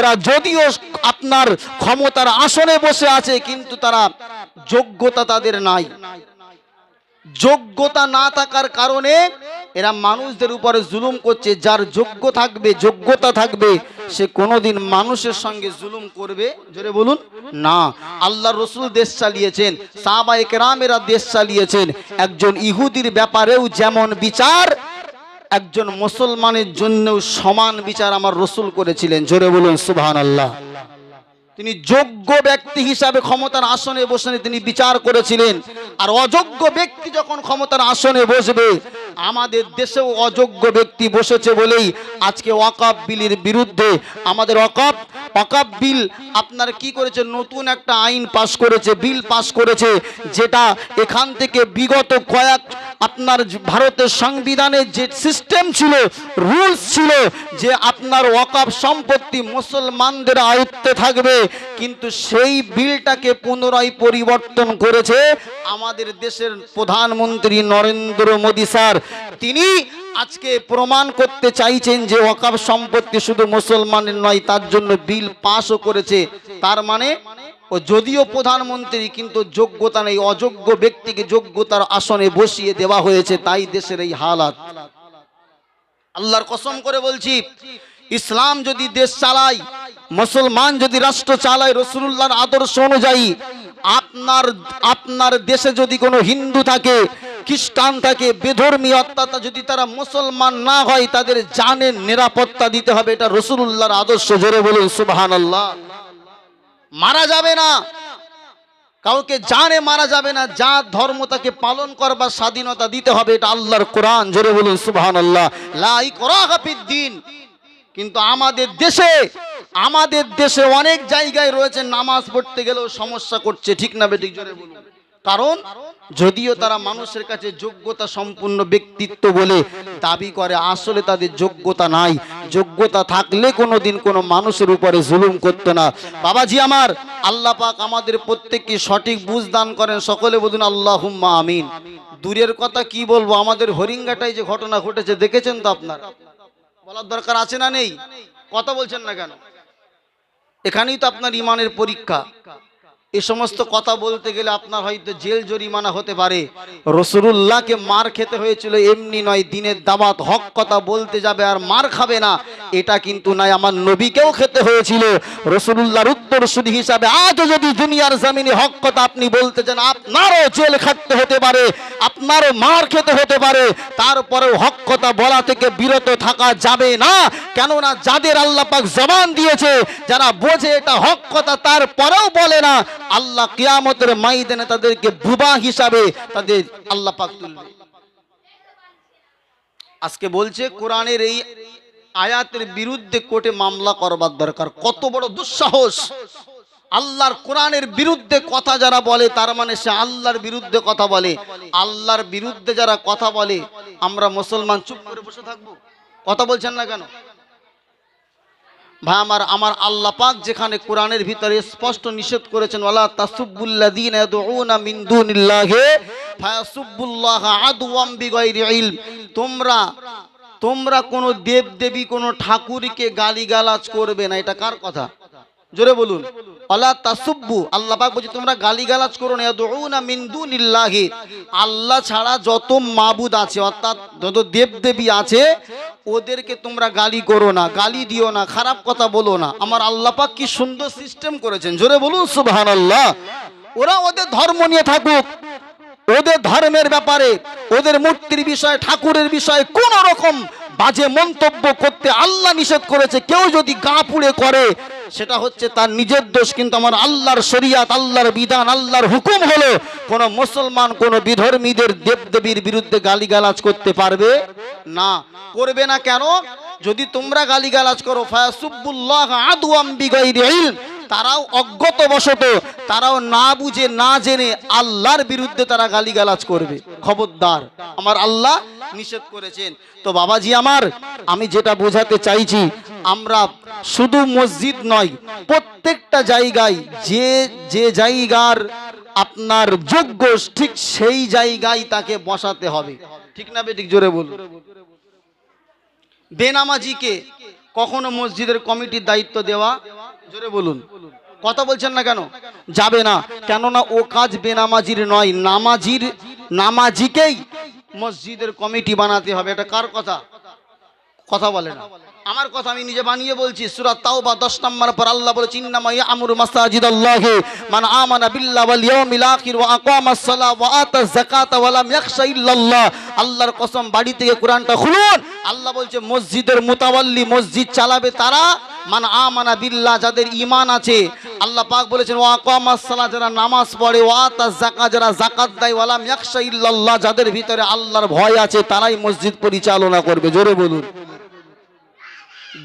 ওরা যদিও আপনার ক্ষমতার আসনে বসে আছে, কিন্তু তারা যোগ্যতা তাদের নাই। যোগ্যতা না থাকার কারণে এরা মানুষদের উপরে জুলুম করছে। যার যোগ্যতা থাকবে সে কোনোদিন মানুষের সঙ্গে জুলুম করবে? জোরে বলুন না। আল্লাহ রসুল দেশ চালিয়েছেন, সাহাবায়ে কেরামেরা দেশ চালিয়েছেন। একজন ইহুদির ব্যাপারেও যেমন বিচার, একজন মুসলমানের জন্যও সমান বিচার আমার রসুল করেছিলেন। জোরে বলুন সুবহানাল্লাহ। তিনি যোগ্য ব্যক্তি হিসাবে ক্ষমতার আসনে বসে তিনি বিচার করেছিলেন। আর অযোগ্য ব্যক্তি যখন ক্ষমতার আসনে বসবে, আমাদের দেশেও অযোগ্য ব্যক্তি বসেছে বলেই আজকে ওয়াকফ বিলের বিরুদ্ধে আমাদের ওয়াকফ বিল আপনার কি করেছে, নতুন একটা আইন পাশ করেছে, বিল পাশ করেছে, যেটা এখান থেকে বিগত কয়েক আপনার ভারতের সংবিধানের যে সিস্টেম ছিল, রুলস ছিল যে আপনার ওয়াকফ সম্পত্তি মুসলমানদের আয়ত্তে থাকবে, কিন্তু সেই বিলটাকে পুনরায় পরিবর্তন করেছে আমাদের দেশের প্রধানমন্ত্রী নরেন্দ্র মোদী স্যার। তিনি আজকে প্রমাণ করতে চাইছেন যে ওয়াকফ সম্পত্তি শুধু মুসলমানের নয়, তার জন্য বিল পাসও করেছে। তার মানে ও যদিও প্রধানমন্ত্রী, কিন্তু যোগ্যতা নেই, অযোগ্য ব্যক্তিকে যোগ্যতার আসনে বসিয়ে দেওয়া হয়েছে, তাই দেশের এই হালাত। আল্লাহর কসম করে বলছি, ইসলাম যদি দেশ চালায়, মুসলমান যদি রাষ্ট্র চালায় রাসূলুল্লাহর আদর্শ অনুযায়ী, আপনার দেশে যদি কোনো হিন্দু থাকে, খ্রিস্টান থাকে, বেধর্মী অর্থাৎ যদি তারা মুসলমান না হয়, তাদের জানের নিরাপত্তা দিতে হবে। এটা রাসূলুল্লাহর আদর্শ। জোরে বলুন সুবহানাল্লাহ। মারা যাবে না, কাউকে জানে মারা যাবে না। যা ধর্ম তাকে পালন করবার স্বাধীনতা দিতে হবে, এটা আল্লাহর কোরআন। জোরে বলুন সুবহানাল্লাহ। লা ইকরাহা ফিদ্দীন। কিন্তু আমাদের দেশে অনেক জায়গায় রয়েছে নামাজ পড়তে গেলেও সমস্যা করছে, ঠিক না বেঠিক? জোরে বলুন। কারণ যদিও তারা মানুষের কাছে যোগ্যতা সম্পূর্ণ ব্যক্তিত্ব বলে দাবি করে, আসলে তাদের যোগ্যতা নাই। যোগ্যতা থাকলে কোনোদিন কোনো মানুষের উপরে জুলুম করতো না। বাবাজি আমার, আল্লাহ পাক আমাদের প্রত্যেককে সঠিক বুঝ দান করেন। সকলে বলুন আল্লাহুম্মা আমিন। দূরের কথা কি বলবো, আমাদের হরিঙ্গাটায় যে ঘটনা ঘটেছে দেখেছেন তো আপনারা। বলার দরকার আছে না নেই? কথা বলছেন না কেন? এখানেই তো আপনার ইমানের পরীক্ষা। এই সমস্ত কথা বলতে গেলে আপনার হয়তো জেল জরিমানা হতে পারে। রাসূলুল্লাহকে মার খেতে হয়েছিল এমনি নয়, দিনের দাওয়াত হক কথা বলতে যাবে আর মার খাবে না, এটা কিন্তু নয়। আমার নবীকেও খেতে হয়েছিল। রাসূলুল্লাহর উত্তরসূরি হিসাবে আজও যদি দুনিয়ার জমিনে হক কথা আপনি বলতে চান, আপনারও জেল খাটতে হতে পারে, আপনারও মার খেতে হতে পারে, তারপরেও হক কথা বলা থেকে বিরত থাকা যাবে না। কেননা যাদের আল্লাহ পাক জবান দিয়েছে, যারা বোঝে এটা হক কথা, তারপরেও বলে না, আল্লাহ কিয়ামতের ময়দানে তাদেরকে বুবা হিসাবে তাদের আল্লাহ পাক তুলবে। আজকে বলছে কোরআনের এই আয়াতের বিরুদ্ধে কোর্টে মামলা করবার দরকার। কত বড় দুঃসাহস! আল্লাহর কোরআনের বিরুদ্ধে কথা যারা বলে, তার মানে সে আল্লাহর বিরুদ্ধে কথা বলে। আল্লাহর বিরুদ্ধে যারা কথা বলে, আমরা মুসলমান চুপ করে বসে থাকবো? কথা বলছেন না কেন ভাই আমার আল্লাহ পাক যেখানে কোরআনের ভিতরে স্পষ্ট নিষেধ করেছেন, ওয়ালা তাসুবুল্লাযীনা ইয়াদউনা মিন দুনিল্লাহি ফায়াসুবুল্লাহা আদওয়াম বিগাইরি ইলম। তোমরা কোন দেব দেবী, কোন ঠাকুরকে গালিগালাজ করবে না। এটা কার কথা? জোরে বলুন। ওয়ালা তাসুব্বু, আল্লাহ পাক বলছে তোমরা গালিগালাজ করো না। ইয়াদউনা মিন দুনিল্লাহি, আল্লাহ ছাড়া যত মাবুদ আছে অর্থাৎ যত দেব দেবী আছে, ওদেরকে তোমরা গালি করো না, গালি দিও না, খারাপ কথা বলো না। আমার আল্লাহ পাক কি সুন্দর সিস্টেম করেছেন। জোরে বলুন সুবহানাল্লাহ। ওরা ওদের ধর্ম নিয়ে থাকুক, ওদের ধর্মের ব্যাপারে, ওদের মূর্তির বিষয়ে, ঠাকুরের বিষয়ে কোন রকম বাজে মন্তব্য করতে আল্লাহ নিষেধ করেছে। কেউ যদি গা পুড়ে করে, সেটা হচ্ছে তার নিজের দোষ। কিন্তু আমার আল্লাহর শরিয়াত, আল্লাহর বিধান, আল্লাহর হুকুম হলো কোন মুসলমান কোন বিধর্মীদের দেবদেবীর বিরুদ্ধে গালিগালাজ করতে পারবে না। করবে না কেন? যদি তোমরা গালিগালাজ করো, ফায়াসুবুল্লাহ আদওয়াম বিগাইরি ইলম, তারাও অজ্ঞতবশত, তারাও না বুঝে না জেনে আল্লাহর বিরুদ্ধে তারা গালিগালাজ করবে। খবরদার, আমার আল্লাহ নিষেধ করেছেন। তো বাবাজি আমার, আমি যেটা বোঝাতে চাইছি, আমরা শুধু মসজিদ নয়, প্রত্যেকটা জায়গায় যে জায়গার আপনার যোগ্য, ঠিক সেই জায়গায় তাকে বসাতে হবে। ঠিক না বেঠিক? জোরে বলুন। বেনামাজিকে কখনো মসজিদের কমিটির দায়িত্ব দেওয়া জোরে বলুন, কথা বলছেন না কেন? যাবে না, কেননা ও কাজ বেনামাজির নয়, নামাজিকেই মসজিদের কমিটি বানাতে হবে। এটা কার কথা? কথা বলে না, আমার কথা আমি নিজে বানিয়ে বলছি। সূরা তাওবা 10 নম্বর পর আল্লাহ বলেছেন, ইন্নামা ইয়ামুরু মাসাজিদাল্লাহি মান আমানা বিল্লাহি ওয়াল ইয়াউমিল আখির ওয়া আকামাস সালাহ ওয়া আতাজ যাকাতা ওয়া লাম ইয়াখশা ইল্লাল্লাহ। আল্লাহর কসম, বাড়ি থেকে কোরআনটা খুলুন, আল্লাহ বলছে মসজিদের মুতাওয়াল্লি, মসজিদ চালাবে তারা মান আমানা বিল্লাহ, যাদের ঈমান আছে। আল্লাহ পাক বলেছেন ওয়া আকামাস সালাহ, যারা নামাজ পড়ে, ওয়া আতাজ যাকাত, যারা যাকাত দেয়, ওয়া লাম ইয়াখশা ইল্লাল্লাহ, যাদের ভিতরে আল্লাহর ভয় আছে, তারাই মসজিদ পরিচালনা করবে। জোরে বলুন।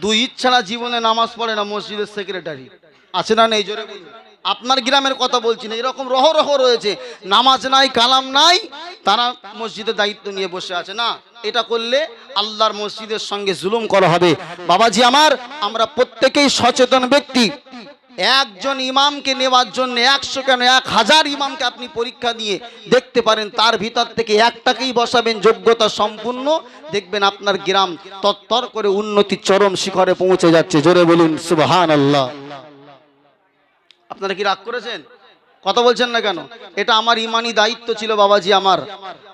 দুই ছাড়া জীবনে নামাজ পড়ে না মসজিদের সেক্রেটারি, আছে না নেই? জোরে বলুন। আপনার গ্রামের কথা বলছি না, এরকম রহ রয়েছে, নামাজ নাই, কালাম নাই, তারা মসজিদের দায়িত্ব নিয়ে বসে আছে। না, এটা করলে আল্লাহর মসজিদের সঙ্গে জুলুম করা হবে। বাবাজি আমার, আমরা প্রত্যেকেই সচেতন ব্যক্তি। একজন ইমামকে নেওয়ার জন্য 100 কেন 1000 ইমামকে আপনি পরীক্ষা দিয়ে দেখতে পারেন, তার ভিতর থেকে একটাকেই বসাবেন যোগ্যতা সম্পূর্ণ, দেখবেন আপনার গ্রাম তত্তর করে উন্নতির চরম শিখরে পৌঁছে যাচ্ছে। জোরে বলুন সুবহানাল্লাহ। আপনারা কি রাগ করেছেন? কথা বলছেন না কেন? এটা আমার ইমানি দায়িত্ব ছিল বাবাজি আমার।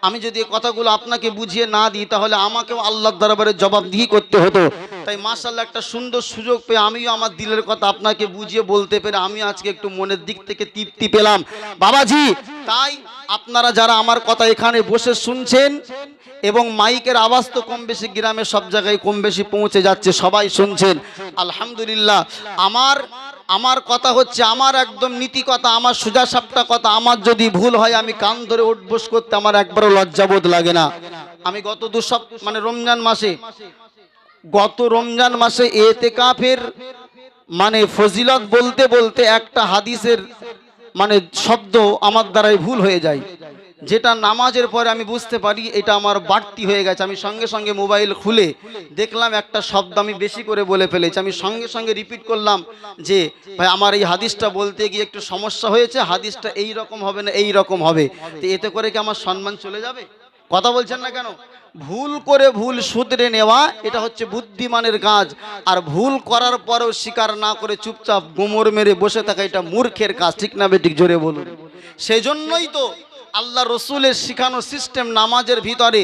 আমি যদি এই কথাগুলো আপনাকে বুঝিয়ে না দিই, তাহলে আমাকেও আল্লাহর দরবারে জবাবদিহি করতে হতো। তাই মাশাআল্লাহ একটা সুন্দর সুযোগ পেয়ে আমিও আমার দিলের কথা আপনাকে বুঝিয়ে বলতে পেরে আমি আজকে একটু মনের দিক থেকে তৃপ্তি পেলাম বাবাজি। তাই আপনারা যারা আমার কথা এখানে বসে শুনছেন, এবং মাইকের আওয়াজ তো কম বেশি গ্রামে সব জায়গায় কম বেশি পৌঁছে যাচ্ছে, সবাই শুনছেন, আলহামদুলিল্লাহ। আমার কথা হচ্ছে, আমার একদম নীতি কথা, আমার সোজা সাপটা কথা। আমার যদি ভুল হয়, আমি কান ধরে উঠবোস করতে আমার একবারও লজ্জাবোধ লাগে না। আমি গত রমজান মাসে এতেকাফের ফজিলত বলতে বলতে একটা হাদিসের শব্দ আমার দ্বারাই ভুল হয়ে যায়, যেটা নামাজের পরে আমি বুঝতে পারি এটা আমার বাড়তি হয়ে গেছে। আমি সঙ্গে সঙ্গে মোবাইল খুলে দেখলাম একটা শব্দ আমি বেশি করে বলে ফেলেছি। আমি সঙ্গে সঙ্গে রিপিট করলাম যে ভাই আমার এই হাদিসটা বলতে গিয়ে একটু সমস্যা হয়েছে, হাদিসটা এই রকম হবে না, এই রকম হবে। তো এতে করে কি আমার সম্মান চলে যাবে? কথা বলছেন না কেন? ভুল করে ভুল শুধরে নেওয়া, এটা হচ্ছে বুদ্ধিমানের কাজ। আর ভুল করার পরেও স্বীকার না করে চুপচাপ গোমর মেরে বসে থাকা, এটা মূর্খের কাজ। ঠিক না বেঠিক? জোরে বলুন। সেই জন্যই তো আল্লাহ রসুলের শিখানো সিস্টেম নামাজের ভিতরে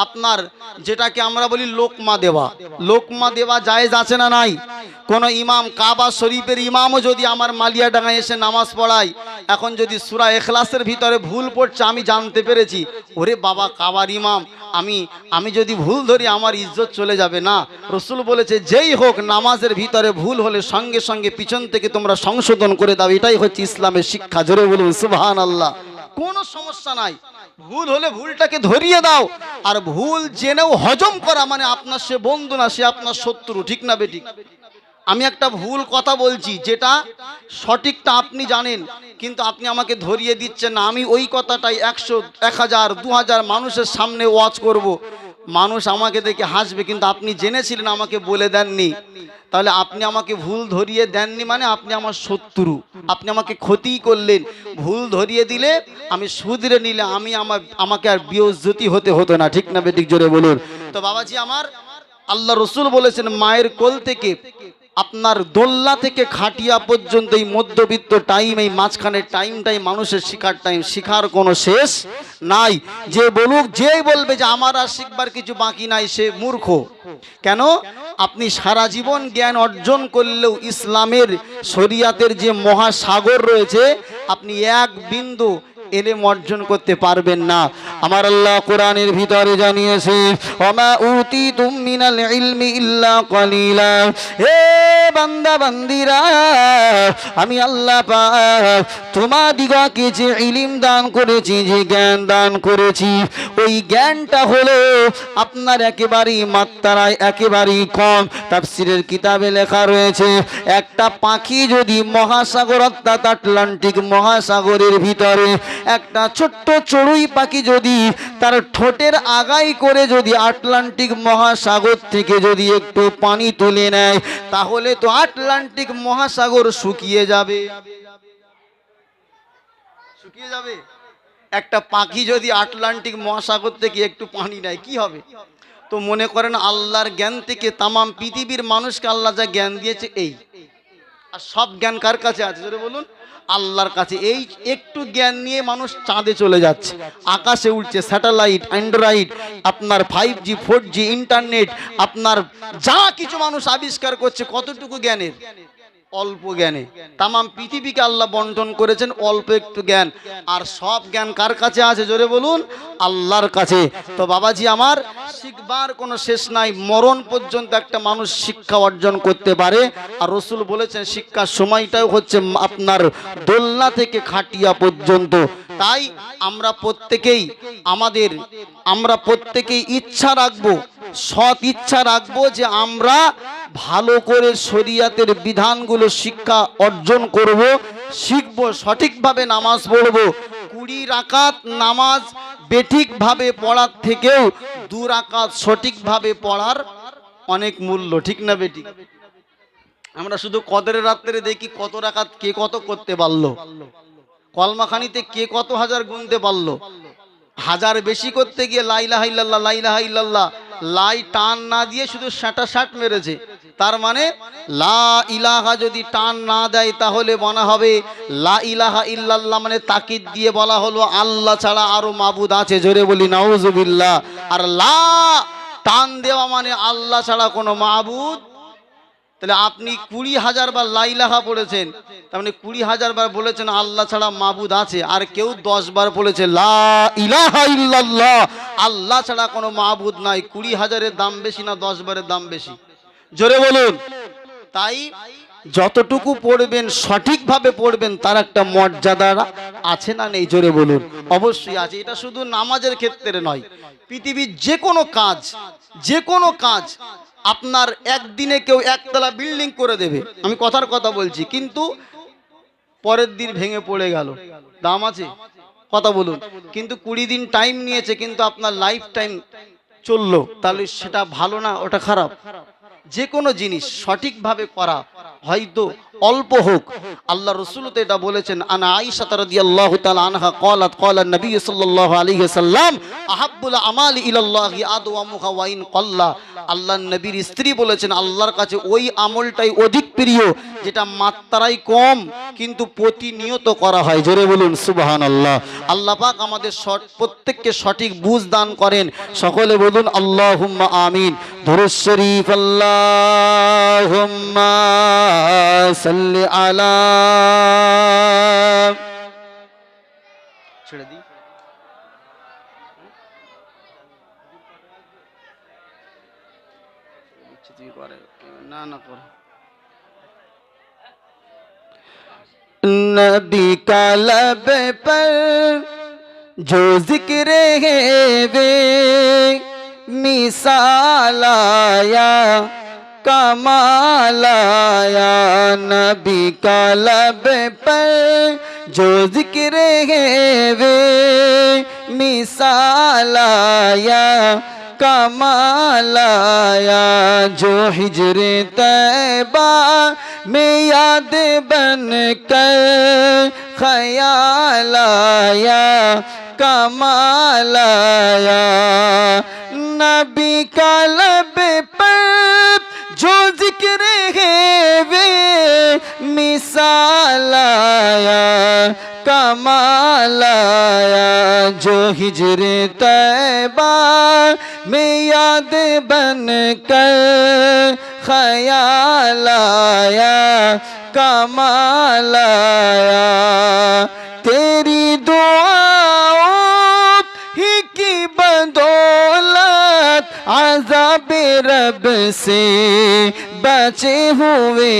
আপনার যেটাকে আমরা বলি লোকমা দেওয়া জায়েজ আছে না নাই? কোন ইমাম, কাবা শরীফের ইমামও যদি আমার মালিয়াডাঙ্গায় এসে নামাজ পড়ায়, এখন যদি সূরা ইখলাসের ভিতরে ভুল পড়ছে, আমি জানতে পেরেছি, ওরে বাবা কাবার ইমাম, আমি যদি ভুল ধরি আমার ইজ্জত চলে যাবে না। রসুল বলেছে যেই হোক নামাজের ভিতরে ভুল হলে সঙ্গে সঙ্গে পিছন থেকে তোমরা সংশোধন করে দাও। এটাই হচ্ছে ইসলামের শিক্ষা। জোরে বলুন সুবহানাল্লাহ। কোনো সমস্যা নাই, ভুল হলে ভুলটাকে ধরিয়ে দাও। আর ভুল জেনেও হজম করা আপনার সে বন্ধু না, সে আপনার শত্রু। ঠিক না বেঠিক? আমি একটা ভুল কথা বলছি, যেটা সঠিকটা আপনি জানেন, কিন্তু আপনি আমাকে ধরিয়ে দিচ্ছেন না। আমি ওই কথাটাই 100, 1000, 2000 মানুষের সামনে ওয়াজ করব, মানুষ আমাকে দেখে হাসবে, কিন্তু আপনি জেনেছিলেন আমাকে বলে দেননি। তাহলে আপনি আমাকে ভুল ধরিয়ে দেননি, আপনি আমার শত্রু, আপনি আমাকে ক্ষতি করলেন। ভুল ধরিয়ে দিলে, আমি শুধরে নিলে আমাকে আর বেইজ্জতি হতে হতো না। ঠিক না বেঠিক? জোরে বলুন। তো বাবাজি আমার, আল্লাহ রসুল বলেছেন মায়ের কোল থেকে আপনার দোল্লা থেকে খাটিয়া পর্যন্ত এই মধ্যবিত্ত টাইম, এই মাঝখানের টাইমটাই মানুষের শিখার টাইম। শিখার কোনো শেষ নাই। যেই বলবে যে আমার আর শিখবার কিছু বাকি নাই, সে মূর্খ। কেন? আপনি সারা জীবন জ্ঞান অর্জন করলেও ইসলামের শরিয়াতের যে মহাসাগর রয়েছে, আপনি এক বিন্দু এলেম অর্জন করতে পারবেন না। আমার আল্লাহ কোরআনের ভিতরে জানিয়েছে, ওমা উতিতুম মিনাল ইলমি ইল্লা কলিলা। হে বান্দা বান্দিরা, আমি আল্লাহ পাক তোমাদিগকে যে ইলম দান করেছি, যে জ্ঞান দান করেছি, ওই জ্ঞানটা হলো আপনার একেবারেই মাত্রায় একেবারেই কম। তাফসীরের কিতাবে লেখা রয়েছে, একটা পাখি যদি মহাসাগর অর্থাৎ আটলান্টিক মহাসাগরের ভিতরে একটা ছোট্ট চড়ুই পাখি যদি তার ঠোঁটের আগাই করে যদি আটলান্টিক মহাসাগর থেকে যদি একটু পানি তুলে নেয়, তাহলে তো আটলান্টিক মহাসাগর শুকিয়ে যাবে। একটা পাখি যদি আটলান্টিক মহাসাগর থেকে একটু পানি নেয়, কি হবে? তো মনে করেন আল্লাহর জ্ঞান থেকে তামাম পৃথিবীর মানুষকে আল্লাহ যা জ্ঞান দিয়েছে, এই আর সব জ্ঞান কার কাছে আছে জোরে বলুন? আল্লাহর কাছে। এই একটু জ্ঞান নিয়ে মানুষ চাঁদে চলে যাচ্ছে, আকাশে উঠছে, স্যাটেলাইট, অ্যান্ড্রয়েড, আপনার 5G 4G ইন্টারনেট, আপনার যা কিছু মানুষ আবিষ্কার করছে, কতটুকু জ্ঞানের? অল্প জ্ঞানে। তামাম পৃথিবীকে আল্লাহ বন্টন করেছেন অল্প একটু জ্ঞান। আর সব জ্ঞান কার কাছে আছে জোরে বলুন? আল্লাহর কাছে। তো বাবাজি আমার, শিখবার কোনো শেষ নাই, মরণ পর্যন্ত একটা মানুষ শিক্ষা অর্জন করতে পারে। আর রসুল বলেছেন শিক্ষার সময়টাও হচ্ছে আপনার দোলনা থেকে খাটিয়া পর্যন্ত। তাই আমরা প্রত্যেকেই ইচ্ছা রাখবো, সৎ ইচ্ছা রাখবো যে আমরা ভালো করে শরিয়াতের বিধানগুলো শিক্ষা অর্জন করব, শিখব, সঠিকভাবে নামাজ পড়ব। 20 রাকাত নামাজ বেঠিকভাবে পড়ার থেকেও 2 রাকাত সঠিকভাবে পড়ার অনেক মূল্য, ঠিক না বেঠিক? আমরা শুধু কদরের রাত্রে দেখি কত রাকাত কে কত করতে পারলো, কলমাখানিতে কে কত হাজার গুনতে পারলো। হাজার বেশি করতে গিয়ে লা ইলাহা ইল্লাল্লাহ, লা ইলাহা ইল্লাল্লাহ, লাই টান না দিয়ে শুধু 60 মেরেছে। তার মানে লা ইলাহা যদি টান না দেয় তাহলে বলা হবে লা ইলাহা ইল্লাল্লাহ, মানে তাকিদ দিয়ে বলা হলো আল্লাহ ছাড়া আরো মাবুদ আছে, জোরে বলি নাউজুবিল্লাহ। আর লা টান দেওয়া মানে আল্লাহ ছাড়া কোনো মাবুদ। তাহলে আপনি 20,000 বার লা ইলাহা পড়েছেন, তার মানে 20,000 বার বলেছেন আল্লাহ ছাড়া মাবুদ আছে। আর কেউ 10 বার বলেছে লা ইলাহা ইল্লাল্লাহ, আল্লাহ ছাড়া কোনো মাবুদ নাই। 20,000-এর দাম বেশি না 10 বারের দাম বেশি? জোরে বলুন। তাই যতটুকু পড়বেন সঠিকভাবে পড়বেন, তার একটা মর্যাদা আছে না নেই? জোরে বলুন। অবশ্যই আছে। এটা শুধু নামাজের ক্ষেত্রে নয়, পৃথিবীর যে কোনো কাজ আপনার একদিনে কেউ একতলা বিল্ডিং করে দেবে, আমি কথার কথা বলছি, কিন্তু পরের দিন ভেঙে পড়ে গেল, দাম আছে? কথা বলুন। কিন্তু 20 দিন টাইম নিয়েছে, কিন্তু আপনার লাইফ টাইম চললো, তাহলে সেটা ভালো না, ওটা খারাপ? যে কোনো জিনিস সঠিকভাবে করা, হয়তো অল্প হোক। আল্লাহ রাসূল তো এটা বলেছেন, আনা আয়েশা রাদিয়াল্লাহু তাআলা আনহা ক্বালাত ক্বালা নবী সাল্লাল্লাহু আলাইহি ওয়াসাল্লাম আহাব্বুল আমালি ইলাল্লাহি আদওয়ামুহা ওয়া ইন ক্বাল্লা। আল্লাহর নবীর স্ত্রী বলেছেন আল্লাহর কাছে ওই আমলটাই অধিক প্রিয় যেটা মাত্রায় কম কিন্তু প্রতিনিয়ত করা হয়। জোরে বলুন সুবহানাল্লাহ। আল্লাহ পাক আমাদের প্রত্যেককে সঠিক বুঝ দান করেন। সকলে বলুন আল্লাহুম্মা আমিন। দুরূদ শরীফ আল্লাহুম্মা সাল্লি আলা। ছেড়ে দি। না কর। नबी का लब पर जो जिक्र है वे मिसाल आया कमाल आया। नबी का लब पर जो जिक्र है वे मिसाल आया कमाल आया। जो हिजरे तैबा में याद बन कर ख्याल आया कमाल आया। नबी का लब पर जो जिक्र है वे मिसाल आया कमाल आया। जो हिजरे तैबा में याद बन कर ख्याल आया कमाल आया। तेरी दुआओं ही की बदौलत अज़ाब रब से बचे हुए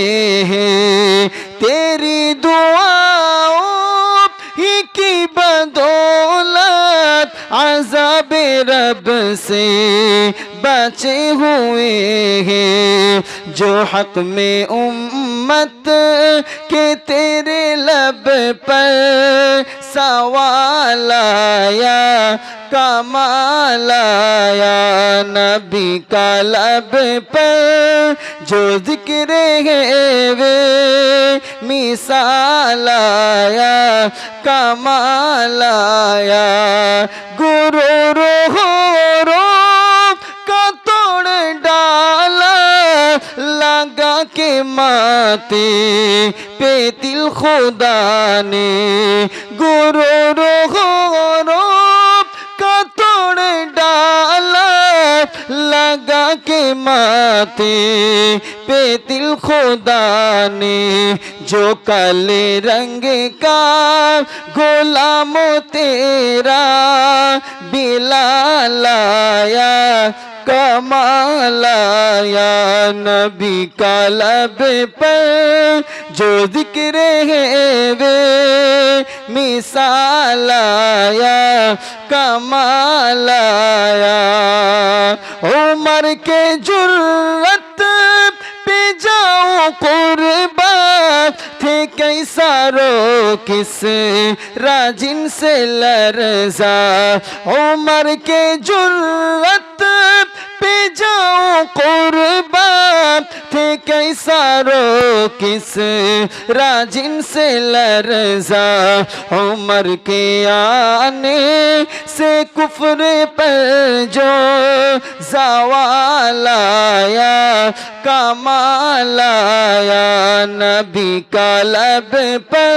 हैं। तेरी दुआओं ही की बदौलत अज़ाब रब से बचे हुए हैं। जो हक में उम्मत के तेरे लब पर सवाल आया कमाल आया। नबी का लब पर जो जिक्र है वे मिसाल आया कमाल आया। गुरूर हो रो का तोड़ डाला लगा के माथे पे दिल खुदा ने गुरूर गौरव का तोड़ डाला लगा के माथे पे दिल खुदा ने जो काले रंग का गुलाम तेरा बिलाल आया कमाल आया नबी का लब पर जो जिक्र है वे मिसाल आया कमाल आया उमर के जुर्रत पे जाओ कुर्बान थे कैसा रो किस राजिन से लरजा उमर के जुर्रत पे जाओ कुर्बान थे कैसा रो किस राजिन से लरजा उमर के आने से कुफ्र पर जो ज़वाल आया कमाल आया नबी का लब पर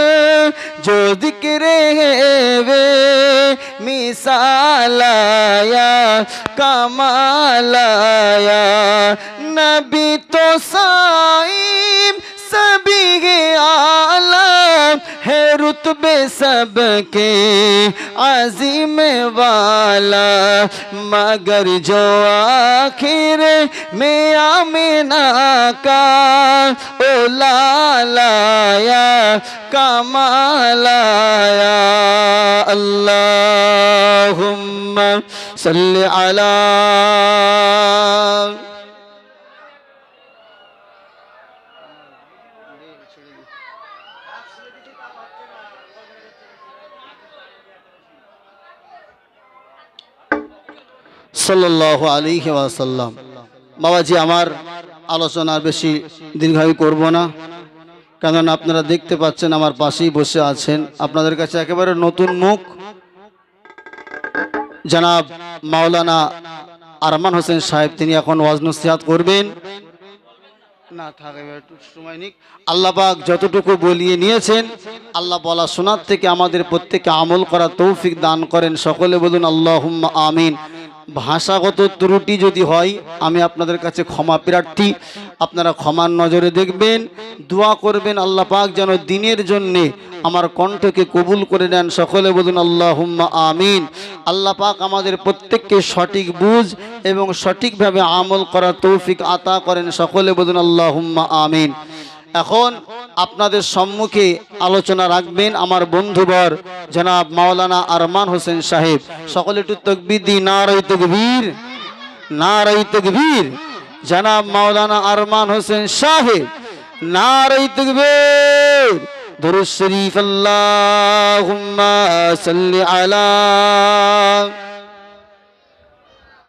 जो जिक्र है वे मिसाल आया कमाल आया नबी तो साईं सभी के आला है रुतबे सबके अजीम वाला मगर जो आखिर में आमिना का ओ लाया कमाल आया अल्लाहुम्मा सल्ली अला সাল্লাল্লাহু আলাইহি ওয়াসাল্লাম। বাবাজি আমার আলোচনা বেশি দীর্ঘায়ু করব না, কারণ আপনারা দেখতে পাচ্ছেন আমার পাশেই বসে আছেন আপনাদের কাছে একেবারে নতুন মুখ জনাব মাওলানা আরমান হোসেন সাহেব। তিনি এখন ওয়াজ নসিহত করবেন না থাকে একটু সময় নিক। আল্লাহ পাক যতটুকু বলিয়ে নিয়েছেন আল্লাহ বলা শোনার থেকে আমাদের প্রত্যেককে আমল করার তৌফিক দান করেন। সকলে বলুন আল্লাহুম্মা আমিন। ভাষাগত ত্রুটি যদি হয় আমি আপনাদের কাছে ক্ষমা প্রার্থী, আপনারা ক্ষমার নজরে দেখবেন, দোয়া করবেন আল্লাহ পাক যেন দিনের জন্যে আমার কণ্ঠকে কবুল করে নেন। সকলে বলুন আল্লাহুম্মা আমিন। আল্লাহ পাক আমাদের প্রত্যেককে সঠিক বুঝ এবং সঠিকভাবে আমল করার তৌফিক আতা করেন। সকলে বলুন আল্লাহুম্মা আমিন। এখন আপনাদের সম্মুখে আলোচনা রাখবেন আমার বন্ধুবর জনাব মাওলানা আরমান হোসেন সাহেব। সকলে একটু তাকবীর দি, নারায়ে তাকবীর, নারায়ে তাকবীর। জনাব মাওলানা আরমান হোসেন সাহেব, নারায়ে তাকবীর। দুরূদ শরীফ আল্লাহুম্মা সাল্লি আলা